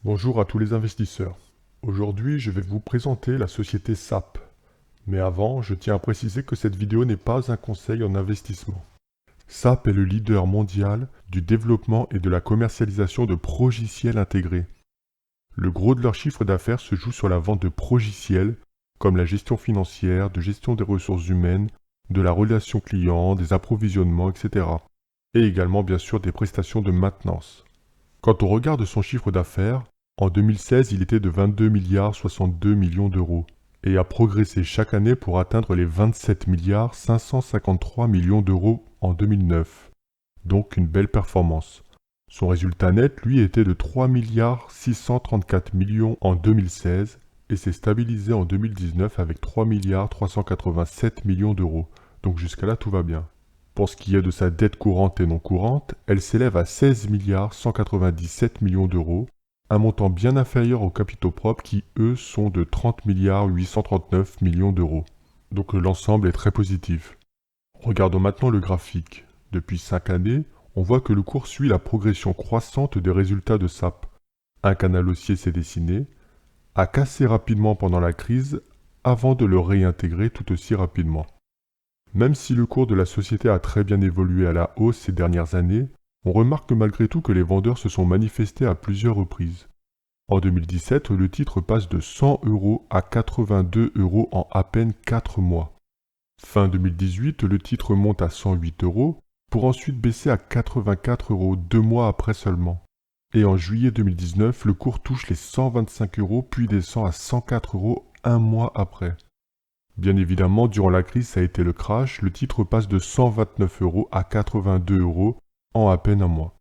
Bonjour à tous les investisseurs. Aujourd'hui, je vais vous présenter la société SAP. Mais avant, je tiens à préciser que cette vidéo n'est pas un conseil en investissement. SAP est le leader mondial du développement et de la commercialisation de progiciels intégrés. Le gros de leur chiffre d'affaires se joue sur la vente de progiciels comme la gestion financière, de gestion des ressources humaines, de la relation client, des approvisionnements, etc. Et également bien sûr des prestations de maintenance. Quand on regarde son chiffre d'affaires, en 2016, il était de 22 milliards 62 millions d'euros et a progressé chaque année pour atteindre les 27 milliards 553 millions d'euros en 2009. Donc une belle performance. Son résultat net, lui, était de 3 milliards 634 millions en 2016 et s'est stabilisé en 2019 avec 3 milliards 387 millions d'euros. Donc jusqu'à là, tout va bien. Pour ce qui est de sa dette courante et non courante, elle s'élève à 16 milliards 197 millions d'euros, un montant bien inférieur aux capitaux propres qui, eux, sont de 30 milliards 839 millions d'euros. Donc l'ensemble est très positif. Regardons maintenant le graphique. Depuis 5 années, on voit que le cours suit la progression croissante des résultats de SAP. Un canal haussier s'est dessiné, a cassé rapidement pendant la crise, avant de le réintégrer tout aussi rapidement. Même si le cours de la société a très bien évolué à la hausse ces dernières années, on remarque malgré tout que les vendeurs se sont manifestés à plusieurs reprises. En 2017, le titre passe de 100 € à 82 € en à peine 4 mois. Fin 2018, le titre monte à 108 € pour ensuite baisser à 84 € 2 mois après seulement. Et en juillet 2019, le cours touche les 125 € puis descend à 104 € un mois après. Bien évidemment, durant la crise, ça a été le crash, le titre passe de 129 € à 82 € en à peine un mois.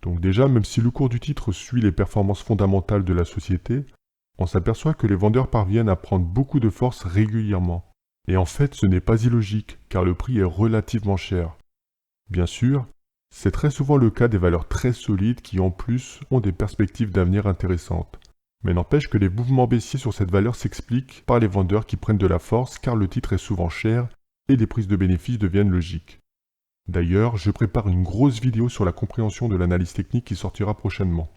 Donc déjà, même si le cours du titre suit les performances fondamentales de la société, on s'aperçoit que les vendeurs parviennent à prendre beaucoup de force régulièrement. Et en fait, ce n'est pas illogique, car le prix est relativement cher. Bien sûr, c'est très souvent le cas des valeurs très solides qui en plus ont des perspectives d'avenir intéressantes. Mais n'empêche que les mouvements baissiers sur cette valeur s'expliquent par les vendeurs qui prennent de la force car le titre est souvent cher et les prises de bénéfices deviennent logiques. D'ailleurs, je prépare une grosse vidéo sur la compréhension de l'analyse technique qui sortira prochainement.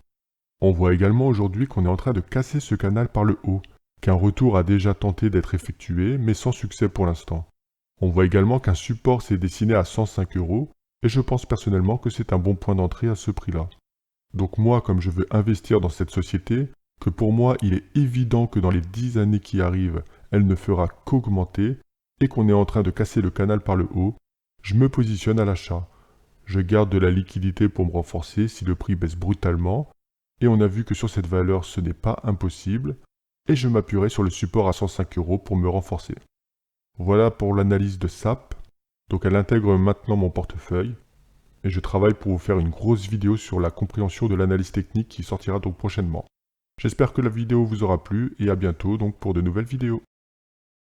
On voit également aujourd'hui qu'on est en train de casser ce canal par le haut, qu'un retour a déjà tenté d'être effectué mais sans succès pour l'instant. On voit également qu'un support s'est dessiné à 105 € et je pense personnellement que c'est un bon point d'entrée à ce prix-là. Donc moi, comme je veux investir dans cette société, que pour moi il est évident que dans les 10 années qui arrivent, elle ne fera qu'augmenter, et qu'on est en train de casser le canal par le haut, je me positionne à l'achat. Je garde de la liquidité pour me renforcer si le prix baisse brutalement, et on a vu que sur cette valeur ce n'est pas impossible, et je m'appuierai sur le support à 105 € pour me renforcer. Voilà pour l'analyse de SAP, donc elle intègre maintenant mon portefeuille, et je travaille pour vous faire une grosse vidéo sur la compréhension de l'analyse technique qui sortira donc prochainement. J'espère que la vidéo vous aura plu et à bientôt donc pour de nouvelles vidéos.